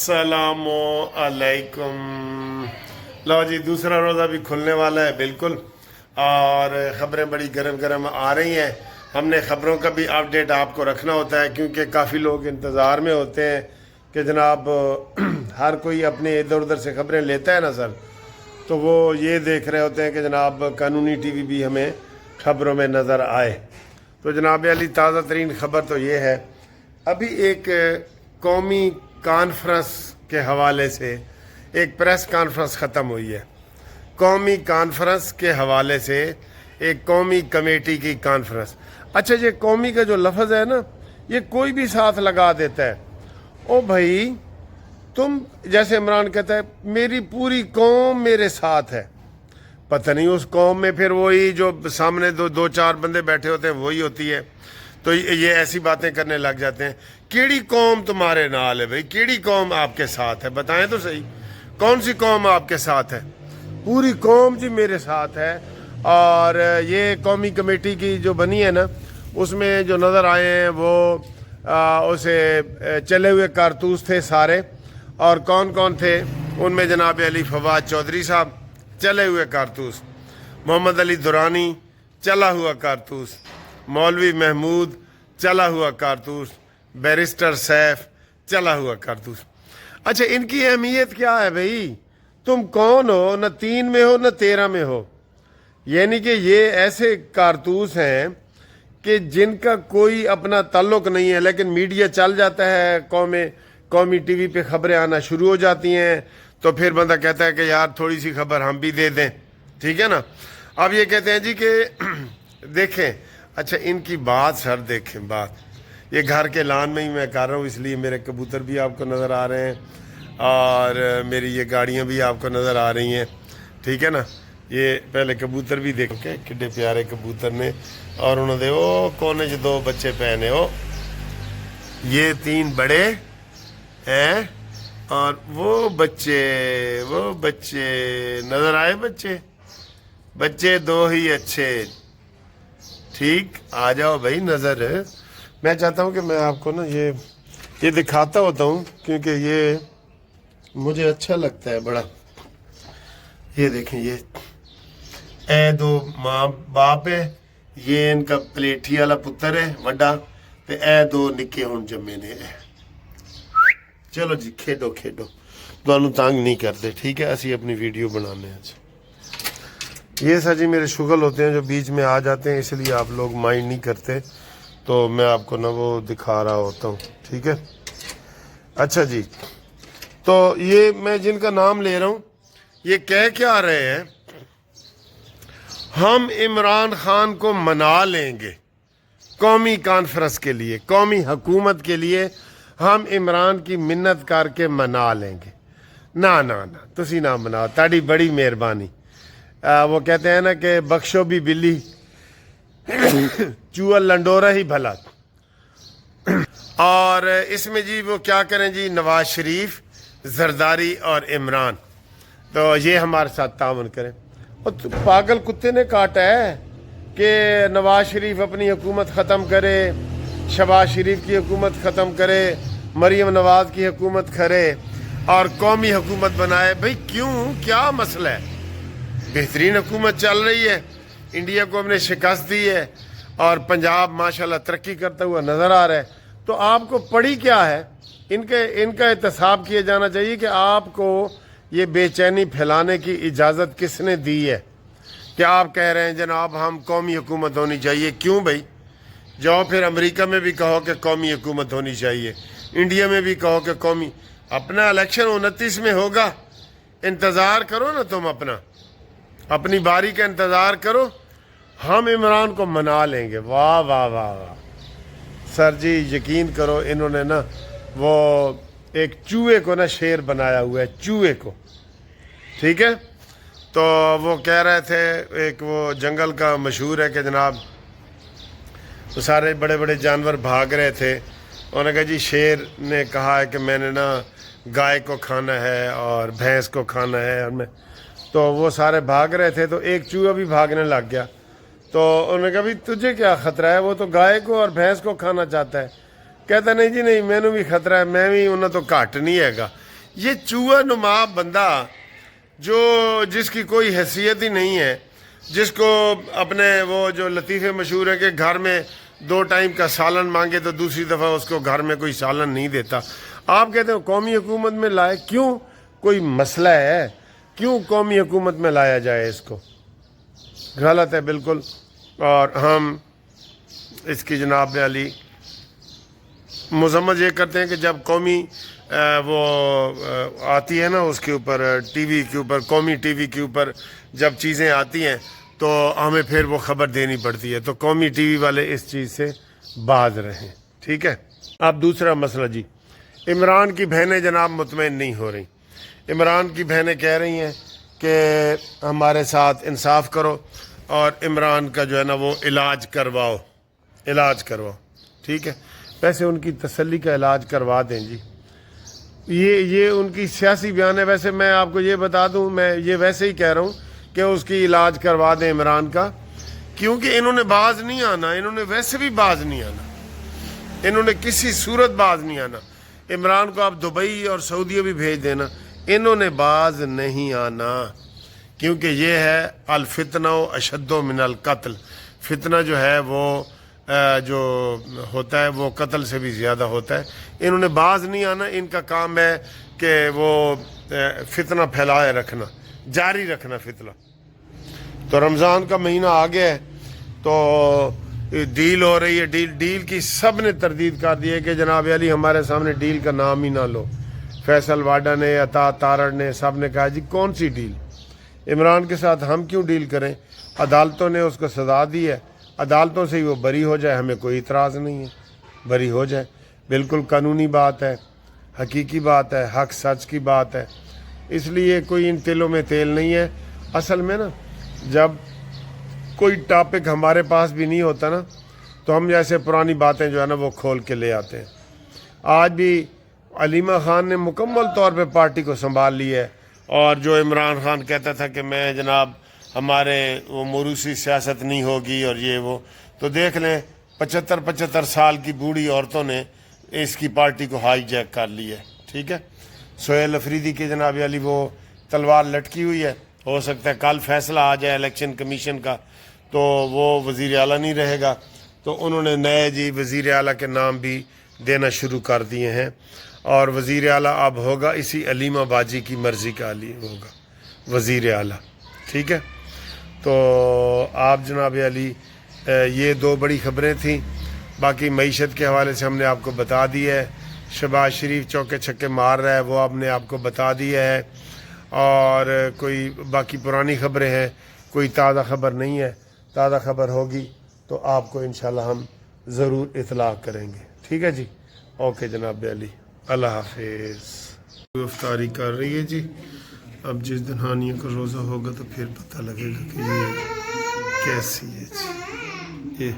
अस्सलामु अलैकुम। लो जी, दूसरा रोज़ा भी खुलने वाला है बिल्कुल, और ख़बरें बड़ी गर्म गर्म आ रही हैं। हमने ख़बरों का भी अपडेट आपको रखना होता है क्योंकि काफ़ी लोग इंतज़ार में होते हैं कि जनाब हर कोई अपने इधर उधर से ख़बरें लेता है ना सर, तो वो ये देख रहे होते हैं कि जनाब कानूनी टीवी भी हमें ख़बरों में नज़र आए। तो जनाब अली ताज़ा तरीन ख़बर तो ये है, अभी एक कौमी कॉन्फ्रेंस के हवाले से एक प्रेस कॉन्फ्रेंस ख़त्म हुई है। कौमी कॉन्फ्रेंस के हवाले से एक कौमी कमेटी की कॉन्फ्रेंस। अच्छा, ये कौमी का जो लफ्ज़ है ना, ये कोई भी साथ लगा देता है। ओ भाई, तुम जैसे इमरान कहता है मेरी पूरी कौम मेरे साथ है, पता नहीं उस कौम में फिर वही जो सामने दो चार बंदे बैठे होते हैं वही होती है। तो ये ऐसी बातें करने लग जाते हैं। केड़ी कौम तुम्हारे नाल है भाई, केड़ी कौम आपके साथ है, बताएं तो सही, कौन सी कौम आपके साथ है? पूरी कौम जी मेरे साथ है। और ये कौमी कमेटी की जो बनी है ना, उसमें जो नज़र आए हैं वो उसे चले हुए कारतूस थे सारे। और कौन कौन थे उनमें? जनाब अली फवाद चौधरी साहब चले हुए कारतूस, मोहम्मद अली दुरानी चला हुआ कारतूस, मौलवी महमूद चला हुआ कारतूस, बैरिस्टर सैफ चला हुआ कारतूस। अच्छा, इनकी अहमियत क्या है भाई? तुम कौन हो? न 3 में हो न 13 में हो। यानी कि ये ऐसे कारतूस हैं कि जिनका कोई अपना ताल्लुक नहीं है, लेकिन मीडिया चल जाता है, कौमी टीवी पे खबरें आना शुरू हो जाती हैं, तो फिर बंदा कहता है कि यार थोड़ी सी खबर हम भी दे दें, ठीक है ना। अब ये कहते हैं जी कि देखें, अच्छा इनकी बात सर देखें, बात ये घर के लान में ही मैं कर रहा हूँ, इसलिए मेरे कबूतर भी आपको नज़र आ रहे हैं और मेरी ये गाड़ियाँ भी आपको नज़र आ रही हैं, ठीक है ना। ये पहले कबूतर भी देखो के किड्डे प्यारे कबूतर ने, और उन्होंने वो कोने च 2 बच्चे पहने हो, ये 3 बड़े हैं और वो बच्चे नज़र आए, बच्चे 2 ही अच्छे, ठीक। आ जाओ भाई नज़र। मैं चाहता हूँ कि मैं आपको ना ये दिखाता होता हूँ क्योंकि ये मुझे अच्छा लगता है बड़ा। ये देखें, ये 2 माँ बाप है, ये इनका पलेठी वाला पुत्र है वड्डा, ते 2 निक्के हुण जम्मे ने। चलो जी खेडो तुहानू तंग नहीं करते, ठीक है, असी अपनी वीडियो बनाने हैं। ये सर जी मेरे शुगल होते हैं जो बीच में आ जाते हैं, इसलिए आप लोग माइंड नहीं करते, तो मैं आपको ना वो दिखा रहा होता हूँ, ठीक है। अच्छा जी, तो ये मैं जिनका नाम ले रहा हूँ ये कह क्या रहे हैं? हम इमरान खान को मना लेंगे कौमी कॉन्फ्रेंस के लिए, कौमी हुकूमत के लिए हम इमरान की मिन्नत करके मना लेंगे। ना ना ना, तुसी ना मनाओ, ताड़ी बड़ी मेहरबानी। वो कहते हैं ना कि बख्शो भी बिल्ली चूहा लंडोरा ही भला। और इसमें जी वो क्या करें जी, नवाज शरीफ, जरदारी और इमरान, तो ये हमारे साथ ताउन करें। और पागल कुत्ते ने काटा है कि नवाज शरीफ अपनी हुकूमत ख़त्म करे, शहबाज शरीफ की हुकूमत ख़त्म करे, मरीम नवाज की हुकूमत करे और कौमी हुकूमत बनाए। भाई क्यों, क्या मसला है? बेहतरीन हुकूमत चल रही है, इंडिया को हमने शिकस्त दी है और पंजाब माशाल्लाह तरक्की करता हुआ नज़र आ रहा है। तो आपको पड़ी क्या है? इनका एहतसाब किया जाना चाहिए कि आपको ये बेचैनी फैलाने की इजाज़त किसने दी है कि आप कह रहे हैं जनाब हम कौमी हुकूमत होनी चाहिए। क्यों भाई? जाओ फिर अमेरिका में भी कहो कि कौमी हुकूमत होनी चाहिए, इंडिया में भी कहो कि कौमी। अपना इलेक्शन 29 में होगा, इंतज़ार करो ना, तुम अपनी बारी का इंतज़ार करो, हम इमरान को मना लेंगे। वाह वाह वाह वाह सर जी, यकीन करो इन्होंने ना वो एक चूहे को ना शेर बनाया हुआ है, चूहे को, ठीक है। तो वो कह रहे थे, एक वो जंगल का मशहूर है कि जनाब तो सारे बड़े बड़े जानवर भाग रहे थे, उन्होंने कहा जी शेर ने कहा है कि मैंने ना गाय को खाना है और भैंस को खाना है, और मैं तो वो सारे भाग रहे थे, तो एक चूहा भी भागने लग गया। तो उन्होंने कहा भी तुझे क्या ख़तरा है, वो तो गाय को और भैंस को खाना चाहता है। कहता नहीं जी नहीं, मैनू भी खतरा है, मैं भी उन्हें तो घट नहीं हैगा। یہ چوہا نما بندہ جو جس کی کوئی حیثیت ہی نہیں ہے، جس کو اپنے وہ جو لطیفے مشہور ہیں کہ گھر میں 2 ٹائم کا سالن مانگے تو دوسری دفعہ اس کو گھر میں کوئی سالن نہیں دیتا، آپ کہتے ہیں قومی حکومت میں لائے؟ کیوں؟ کوئی مسئلہ ہے؟ کیوں قومی حکومت میں لایا جائے اس کو؟ غلط ہے بالکل. اور ہم اس کی جناب علی مذمت یہ کرتے ہیں کہ جب قومی وہ آتی ہے نا اس کے اوپر ٹی وی کے اوپر، قومی ٹی وی کے اوپر جب چیزیں آتی ہیں تو ہمیں پھر وہ خبر دینی پڑتی ہے، تو قومی ٹی وی والے اس چیز سے باز رہیں. ٹھیک ہے. اب دوسرا مسئلہ جی، عمران کی بہنیں جناب مطمئن نہیں ہو رہی. عمران کی بہنیں کہہ رہی ہیں کہ ہمارے ساتھ انصاف کرو اور عمران کا جو ہے نا وہ علاج کرواؤ. ٹھیک ہے. ویسے ان کی تسلی کا علاج کروا دیں جی، یہ ان کی سیاسی بیان ہے. ویسے میں آپ کو یہ بتا دوں، میں یہ ویسے ہی کہہ رہا ہوں کہ اس کی علاج کروا دیں عمران کا، کیونکہ انہوں نے باز نہیں آنا، انہوں نے ویسے بھی باز نہیں آنا، انہوں نے کسی صورت باز نہیں آنا. عمران کو آپ دبئی اور سعودیہ بھی بھیج دینا، انہوں نے باز نہیں آنا، کیونکہ یہ ہے الفتنہ اشد من القتل. فتنہ جو ہے وہ جو ہوتا ہے وہ قتل سے بھی زیادہ ہوتا ہے. انہوں نے باز نہیں آنا، ان کا کام ہے کہ وہ فتنہ پھیلائے رکھنا، جاری رکھنا فتنہ. تو رمضان کا مہینہ آ گیا ہے تو ڈیل ہو رہی ہے. ڈیل کی سب نے تردید کر دی ہے کہ جناب علی ہمارے سامنے ڈیل کا نام ہی نہ لو. فیصل واڈا نے، عطا تارڑ نے، سب نے کہا جی کون سی ڈیل، عمران کے ساتھ ہم کیوں ڈیل کریں؟ عدالتوں نے اس کو سزا دی ہے، عدالتوں سے ہی وہ بری ہو جائے، ہمیں کوئی اعتراض نہیں ہے، بری ہو جائے. بالکل قانونی بات ہے، حقیقی بات ہے، حق سچ کی بات ہے. اس لیے کوئی ان تیلوں میں تیل نہیں ہے. اصل میں نا جب کوئی ٹاپک ہمارے پاس بھی نہیں ہوتا نا تو ہم جیسے پرانی باتیں جو ہے نا وہ کھول کے لے آتے ہیں. آج بھی علیمہ خان نے مکمل طور پہ پارٹی کو سنبھال لی ہے، اور جو عمران خان کہتا تھا کہ میں جناب ہمارے وہ موروثی سیاست نہیں ہوگی اور یہ وہ، تو دیکھ لیں 75 سال کی بوڑھی عورتوں نے اس کی پارٹی کو ہائی جیک کر لی ہے. ٹھیک ہے. سہیل افریدی کی جناب علی وہ تلوار لٹکی ہوئی ہے، ہو سکتا ہے کل فیصلہ آ جائے الیکشن کمیشن کا تو وہ وزیر اعلیٰ نہیں رہے گا، تو انہوں نے نئے جی وزیر اعلیٰ کے نام بھی دینا شروع کر دیے ہیں، اور وزیر اعلیٰ اب ہوگا اسی علیمہ باجی کی مرضی کا ہوگا وزیر اعلیٰ. ٹھیک ہے. تو آپ جناب علی یہ 2 بڑی خبریں تھیں. باقی معیشت کے حوالے سے ہم نے آپ کو بتا دی ہے، شہباز شریف چوکے چھکے مار رہا ہے وہ ہم نے آپ کو بتا دیا ہے، اور کوئی باقی پرانی خبریں ہیں، کوئی تازہ خبر نہیں ہے. تازہ خبر ہوگی تو آپ کو انشاءاللہ ہم ضرور اطلاع کریں گے. ٹھیک ہے جی. اوکے جناب علی، اللہ حافظ. افطاری کر رہی ہے جی. اب جس دن ہانیہ کا روزہ ہوگا تو پھر پتہ لگے گا کہ یہ کیسی ہے جی. یہ